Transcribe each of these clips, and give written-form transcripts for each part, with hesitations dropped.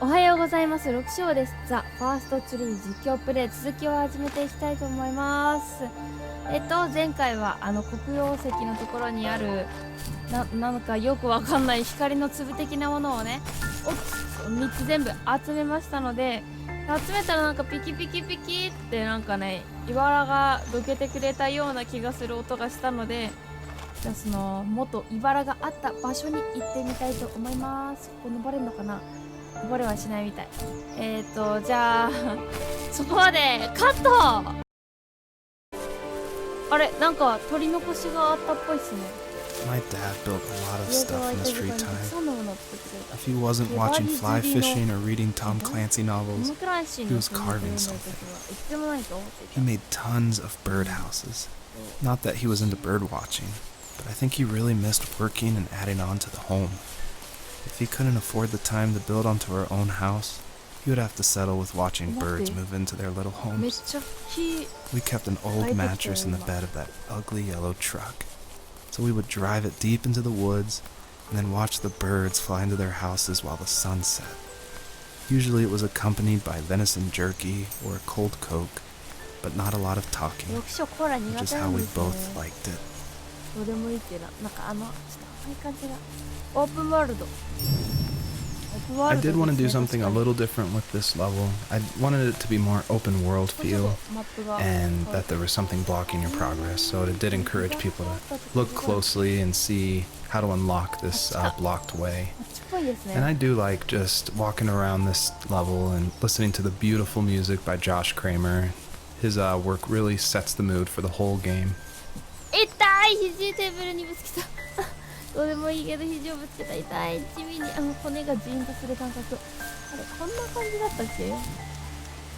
おはようございます。6章です。TheFirstTree 実況プレイ続きを始めていきたいと思います。前回は黒曜石のところにあるなんかよくわかんない光の粒的なものをね、3つ全部集めましたので、集めたらなんかピキピキピキってなんかね、茨がどけてくれたような気がする音がしたので、じゃあその元茨があった場所に行ってみたいと思います。ここ登れるのかな？登れはしないみたい。じゃあそこまでカット。あれ、なんか取り残しがあったっぽいっすね。My dad built a lot of stuff in his free time. If he wasn't watching fly fishing or reading Tom Clancy novels, he was carving something. He made tons of birdhouses. Not that he was into bird watching, but I think he really missed working and adding on to the home. If he couldn't afford the time to build onto our own house, he would have to settle with watching birds move into their little homes. We kept an old mattress in the bed of that ugly yellow truck. So we would drive it deep into the woods and then watch the birds fly into their houses while the sun set. Usually it was accompanied by venison jerky or a cold Coke, but not a lot of talking, which is how we both liked it. I did want to do something a little different with this level. I wanted it to be more open world feel and that there was something blocking your progress, so it did encourage people to look closely and see how to unlock this blocked way. And I do like just walking around this level and listening to the beautiful music by Josh Kramer. His work really sets the mood for the whole game. どうでもいいけど肘をぶつけた。痛い。地味に骨がジーンとする感覚。あれ、こんな感じだったっけ？す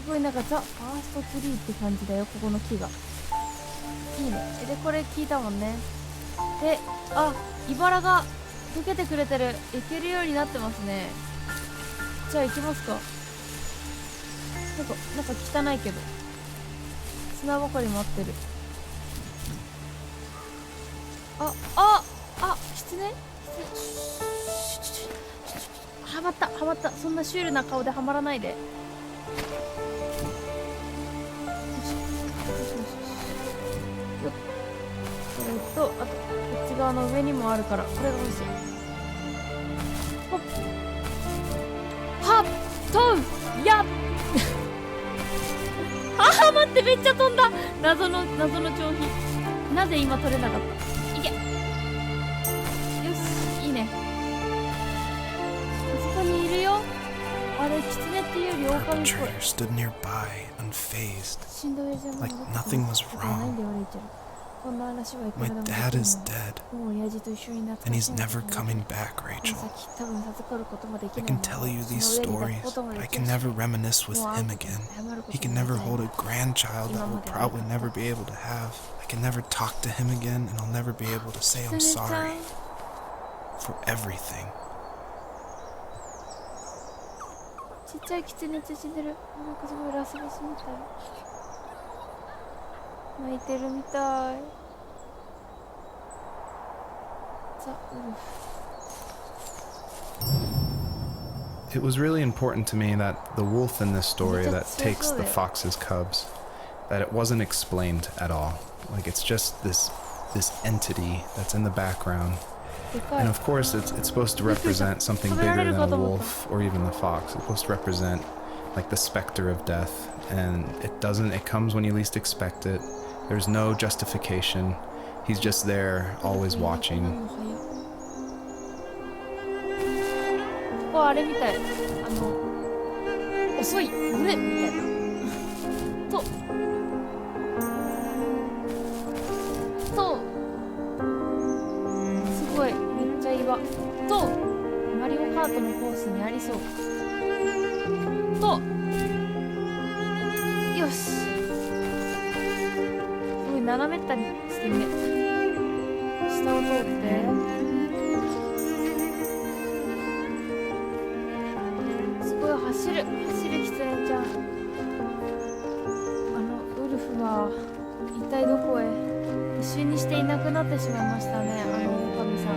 ごいなんかザ・ファーストツリーって感じだよ、ここの木が。いいね。で、これ聞いたもんね。で、茨が溶けてくれてる。いけるようになってますね。じゃあ行きますか。なんか汚いけど。砂ばかり待ってる。キツネはまった。そんなシュールな顔ではまらないで。これと、あとこっち側の上にもあるから、これが欲しい。ほっはっとうやっ待って、めっちゃ飛んだ。謎の調皮。なぜ今取れなかった。いけ。いいね。あそこにいるよ。あれ、キツネっていうよりオオカミっぽい。Like nothing was wrong. My dad is dead, and he's never coming back, Rachel. I can tell you these stories, but I can never reminisce with him again. He can never hold a grandchild that we'll probably never be able to have. I can never talk to him again, and I'll never be able to say I'm sorry for everything. ちっちゃいキツネ縮んでる。なんかすごいラスボスみたい。泣いてるみたい。ザ・ウルフ。 It was really important to me that the wolf in this story that takes the fox's cubs, that it wasn't explained at all. Like it's just this entity that's in the background. And of course it's supposed to represent something bigger than a wolf or even the fox. It's supposed to represent like the specter of death, and it comes when you least expect it. There's no justification. He's just there, always watching. ここあれみたい。遅い群れみたいな。とすごいめっちゃ岩とマリオカートのコースにありそうと、よし。すごい斜めったりしてるね。下を通ってすごい走るキツネちゃん。ウルフは一体どこへ？一瞬にしていなくなってしまいましたね、狼さん。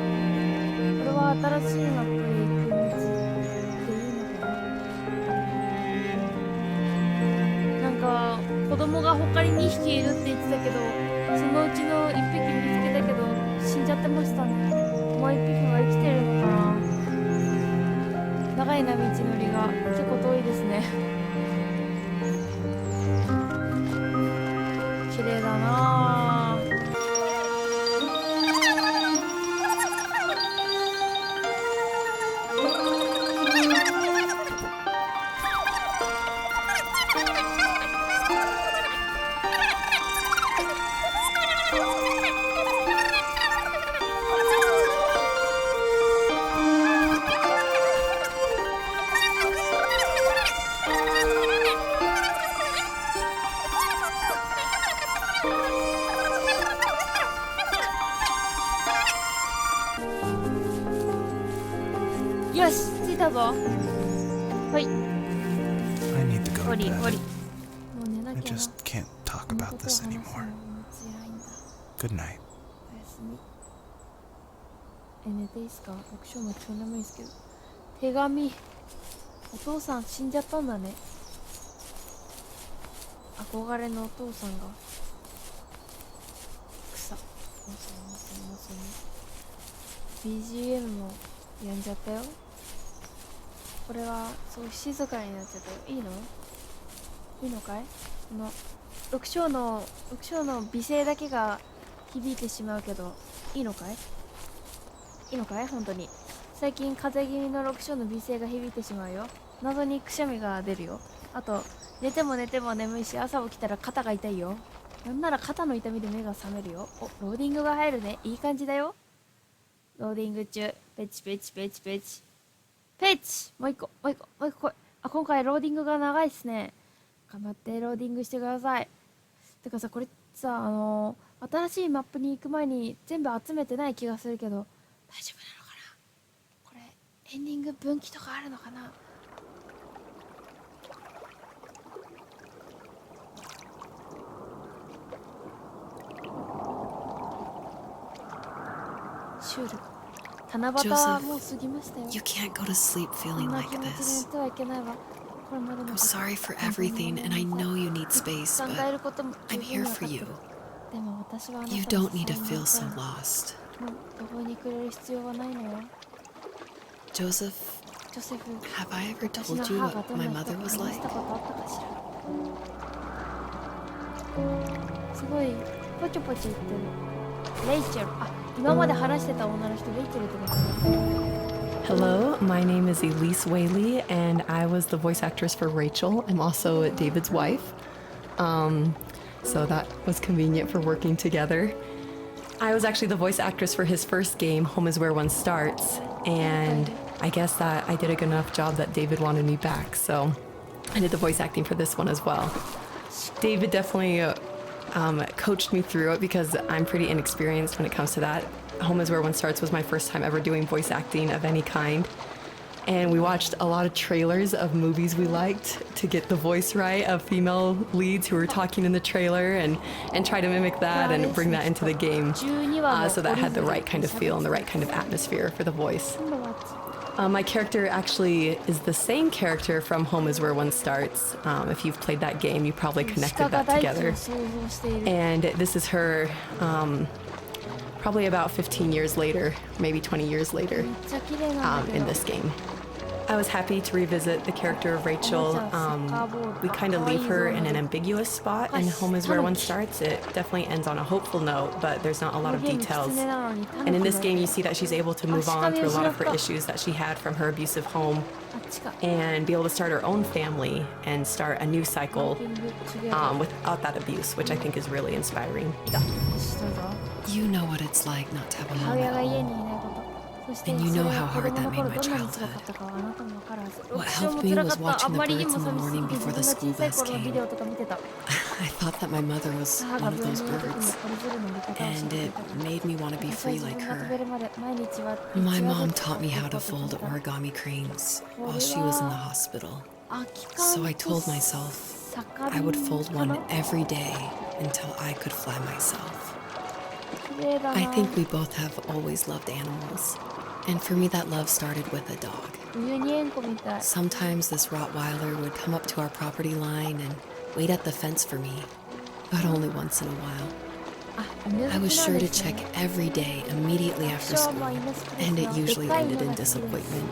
これは新しいマップへ行く道でいいのかな。子供が他に2匹いるって言ってたけど、そのうちの1匹見つけたけど死んじゃってましたね。もう1匹は生きてるのかな。長いな、道のりが結構遠いですね。綺麗だなぁ。よし、着いたぞ。はい。 I need to go 降 to り降り。 bed. もう寝な I きゃな。 just can't talk この about ことを this 話すの anymore. も辛いんだ。 Good night. おやすみ。寝ていいっすか？僕今日も超眠いですけど。手紙。お父さん死んじゃったんだね。憧れのお父さんが。草。もそもそもそも。BGM もやんじゃったよ。これはそう静かになっちゃったよ。いいの？いいのかい？この6章の美声だけが響いてしまうけど、いいのかい？いいのかい？本当に。最近風邪気味の6章の美声が響いてしまうよ。謎にくしゃみが出るよ。あと寝ても眠いし、朝起きたら肩が痛いよ。なんなら肩の痛みで目が覚めるよ。お、ローディングが入るね。いい感じだよ。ローディング中。ペチペチペチペチペチ。もう一個来い。今回ローディングが長いっすね。頑張ってローディングしてください。てかさ、これさ、新しいマップに行く前に全部集めてない気がするけど、大丈夫なのかな。これエンディング分岐とかあるのかな。シュール。七夕もう過ぎましたよ。 You can't go to sleep こ feeling んな like 気持ちで寝 this. てはいけないわ。これまでの I'm こと sorry for everything, and I know you need space, 考えることも but 十 I'm 分に here 分か for って you. る。でも私はあなた You の don't 支 need え to に feel なりた so いの。 lost. もう途方に暮れる必要はないのよ。 Joseph, ジョセフ、 have I ever 私の told you 母が what どん my な人 mother か was 話し like? たことあったかしら。すごいポチョポチ言ってる。レイチェル。あ、今まで話してた女の人レイチェルってことね。 Hello, my name is Elise Whaley, and I was the voice actress for Rachel. I'm also David's wife. So that was convenient for working together. I was actually the voice actress for his first game, Home is Where One Starts, and I guess that I did a good enough job that David wanted me back, so I did the voice acting for this one as well. David definitely coached me through it because I'm pretty inexperienced when it comes to that. Home is Where One Starts was my first time ever doing voice acting of any kind. And we watched a lot of trailers of movies we liked to get the voice right of female leads who were talking in the trailer and try to mimic that and bring that into the game. So that had the right kind of feel and the right kind of atmosphere for the voice. My character actually is the same character from Home is Where One Starts. If you've played that game, you probably connected that together. And this is her probably about 15 years later, maybe 20 years later, in this game. I was happy to revisit the character of Rachel. We kind of leave her in an ambiguous spot in Home is Where One Starts. It definitely ends on a hopeful note, but there's not a lot of details. And in this game, you see that she's able to move on through a lot of her issues that she had from her abusive home and be able to start her own family and start a new cycle without that abuse, which I think is really inspiring. You know what it's like not to have a mom at home. And you know how hard that made my childhood. What helped me was watching the birds in the morning before the school bus came. I thought that my mother was one of those birds, and it made me want to be free like her. My mom taught me how to fold origami cranes while she was in the hospital. So I told myself I would fold one every day until I could fly myself. I think we both have always loved animals. And for me, that love started with a dog. Sometimes this Rottweiler would come up to our property line and wait at the fence for me, but only once in a while. I was sure to check every day immediately after school, and it usually ended in disappointment.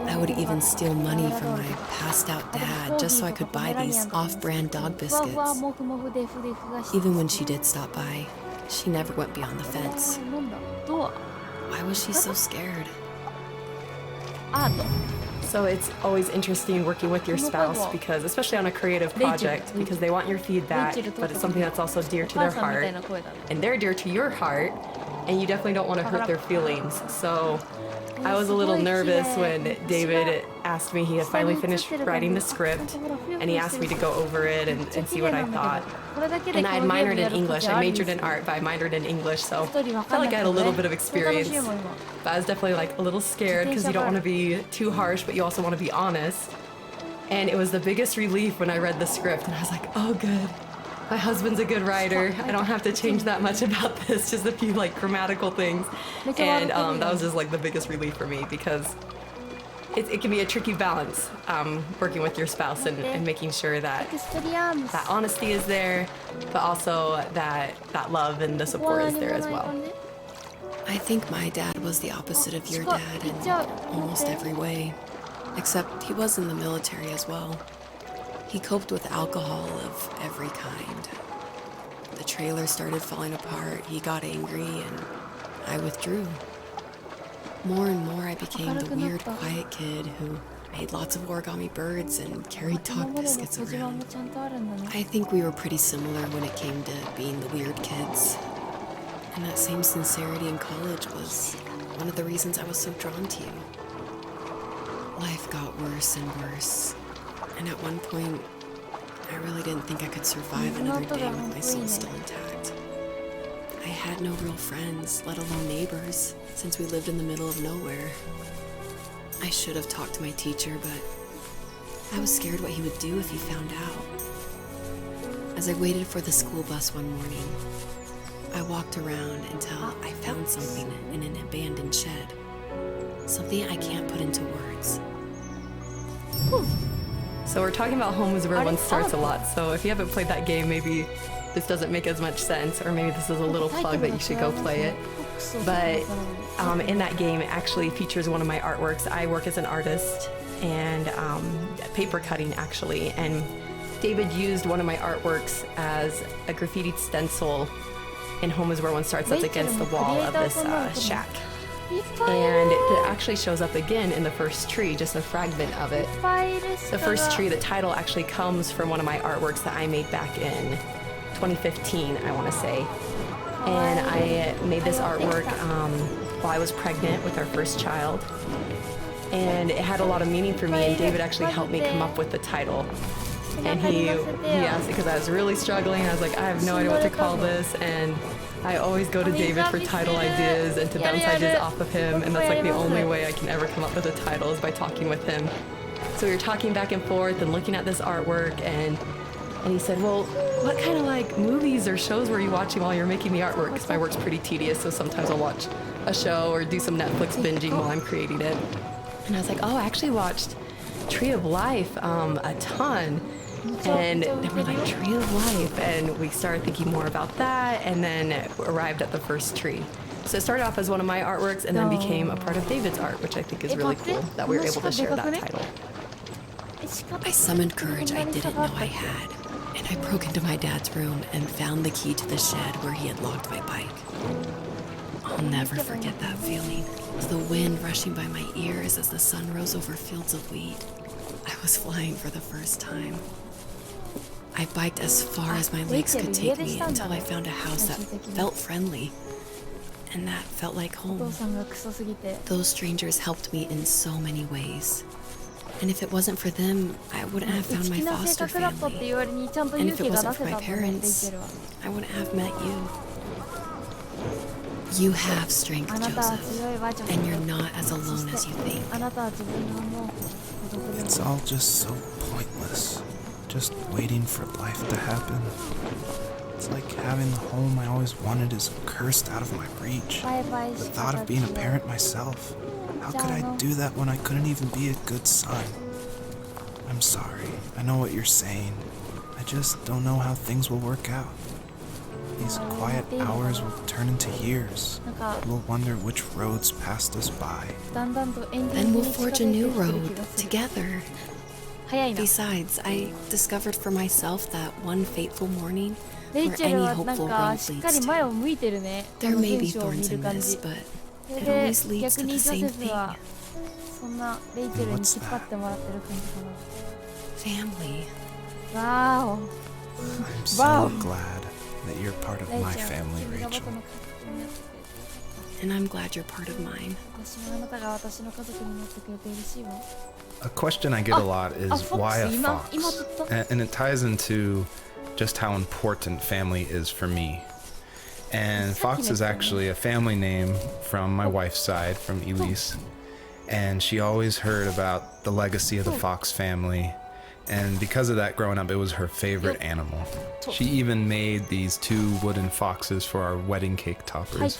I would even steal money from my passed-out dad just so I could buy these off-brand dog biscuits. Even when she did stop by, she never went beyond the fence. Why was she so scared? So it's always interesting working with your spouse because, especially on a creative project, because they want your feedback, but it's something that's also dear to their heart, and they're dear to your heart, and you definitely don't want to hurt their feelings. So I was a little nervous when David asked me. He had finally finished writing the script, and he asked me to go over it and see what I thought. And I had minored in English. I majored in art, but I minored in English, so I felt like I had a little bit of experience. But I was definitely like a little scared because you don't want to be too harsh, but you also want to be honest. And it was the biggest relief when I read the script, and I was like, oh, good. My husband's a good writer. I don't have to change that much about this, just a few like grammatical things. And that was just like the biggest relief for me because it can be a tricky balance working with your spouse and making sure that that honesty is there, but also that love and the support is there as well. I think my dad was the opposite of your dad in almost every way, except he was in the military as well. He coped with alcohol of every kind. The trailer started falling apart, he got angry, and I withdrew. More and more I became the weird, quiet kid who made lots of origami birds and carried dog biscuits around. I think we were pretty similar when it came to being the weird kids. And that same sincerity in college was one of the reasons I was so drawn to you. Life got worse and worse. And at one point, I really didn't think I could survive another day with my soul still intact. I had no real friends, let alone neighbors, since we lived in the middle of nowhere. I should have talked to my teacher, but I was scared what he would do if he found out. As I waited for the school bus one morning, I walked around until I found something in an abandoned shed. Something I can't put into words. So we're talking about Home is Where One Starts a lot, so if you haven't played that game, maybe this doesn't make as much sense, or maybe this is a little plug that you should go play it. But in that game, it actually features one of my artworks. I work as an artist and paper cutting, actually, and David used one of my artworks as a graffitied stencil in Home is Where One Starts that's against the wall of this shack. And it actually shows up again in the first tree, just a fragment of it. The first tree, the title actually comes from one of my artworks that I made back in 2015, I want to say. And I made this artwork while I was pregnant with our first child. And it had a lot of meaning for me, and David actually helped me come up with the title. And he asked because I was really struggling. I was like, I have no idea what to call this, and I always go to David for title ideas and to bounce ideas off of him, and that's like the only way I can ever come up with a title is by talking with him. So we were talking back and forth and looking at this artwork, and he said, well, what kind of like movies or shows were you watching while you're making the artwork? Because my work's pretty tedious, so sometimes I'll watch a show or do some Netflix binging while I'm creating it. And I was like, oh, I actually watched Tree of Life a ton. And then we're like, Tree of Life, and we started thinking more about that, and then arrived at the first tree. So it started off as one of my artworks and then became a part of David's art, which I think is really cool that we were able to share that title. I summoned courage I didn't know I had, and I broke into my dad's room and found the key to the shed where he had locked my bike. I'll never forget that feeling, the wind rushing by my ears as the sun rose over fields of wheat. I was flying for the first time. I biked as far as my legs could take me until I found a house that felt friendly, and that felt like home. Those strangers helped me in so many ways. And if it wasn't for them, I wouldn't have found my foster family. And if it wasn't for my parents, I wouldn't have met you. You have strength, Joseph, and you're not as alone as you think. It's all just so pointless. Just waiting for life to happen. It's like having the home I always wanted is cursed out of my reach. The thought of being a parent myself. How could I do that when I couldn't even be a good son? I'm sorry. I know what you're saying. I just don't know how things will work out. These quiet hours will turn into years. We'll wonder which roads passed us by. Then we'll forge a new road together. Besides, I discovered for myself that one fateful morning where any hopeful road leads to. There may be thorns in this, but it always leads to the same thing. そんなレイチェルに引っ張ってもらってる感じかな。 Family. Wow. I'm so glad that you're part of my family, Rachel. And I'm glad you're part of mine. A question I get a lot is why a fox? And it ties into just how important family is for me. And Fox is actually a family name from my wife's side, from Elise. And she always heard about the legacy of the Fox family. And because of that, growing up, it was her favorite animal. She even made these 2 wooden foxes for our wedding cake toppers.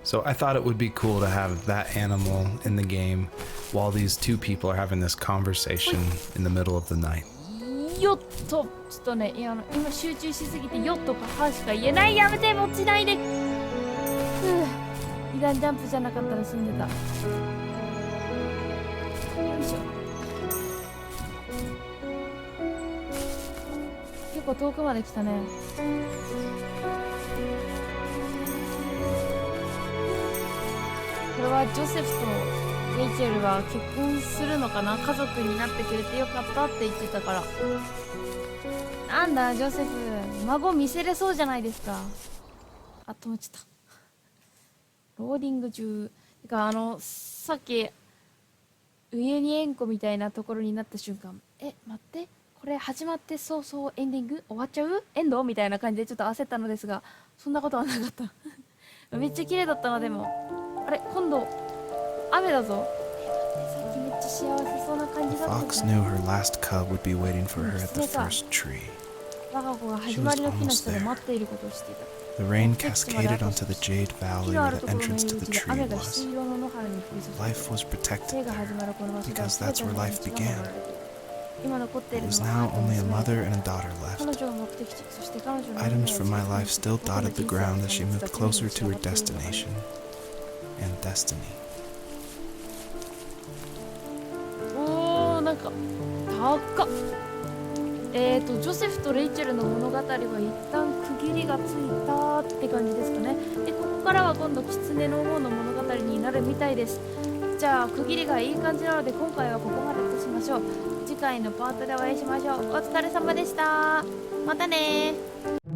So I thought it would be cool to have that animal in the game while these 2 people are having this conversation in the middle of the night. よっと、ちょっとね、今集中しすぎてよっとかはしか言えない。やめて、落ちないで。二段ジャンプじゃなかったら死んでた。よいしょ。結構遠くまで来たね。これはジョセフとレイチェルが結婚するのかな。家族になってくれてよかったって言ってたから。なんだジョセフ、孫見せれそうじゃないですか。あ、止めちゃった。ローディング中てか、さっきウユニ塩湖みたいなところになった瞬間、待って、これ始まって早々エンディング終わっちゃうエンドみたいな感じでちょっと焦ったのですが、そんなことはなかっためっちゃ綺麗だったな。でもあれ、今度雨だぞ。さっきめっちゃ幸せそうな感じだった。 Fox knew her last cub would be waiting for her at the first tree. 我が子が始まりの木の下で待っていることをしていた。 The rain cascaded onto the jade valley where the entrance to the tree was. Life was protected there because that's where life began. It was now only a mother and a daughter left. Items from my life still dotted the ground as she moved closer to her destination and destiny. なんか高っ。ジョセフとレイチェルの物語は一旦区切りがついたって感じですかね。で、ここからは今度キツネの方の物語になるみたいです。じゃあ区切りがいい感じなので今回はここまでとしましょう。次回のパートでお会いしましょう。お疲れ様でした。またねー。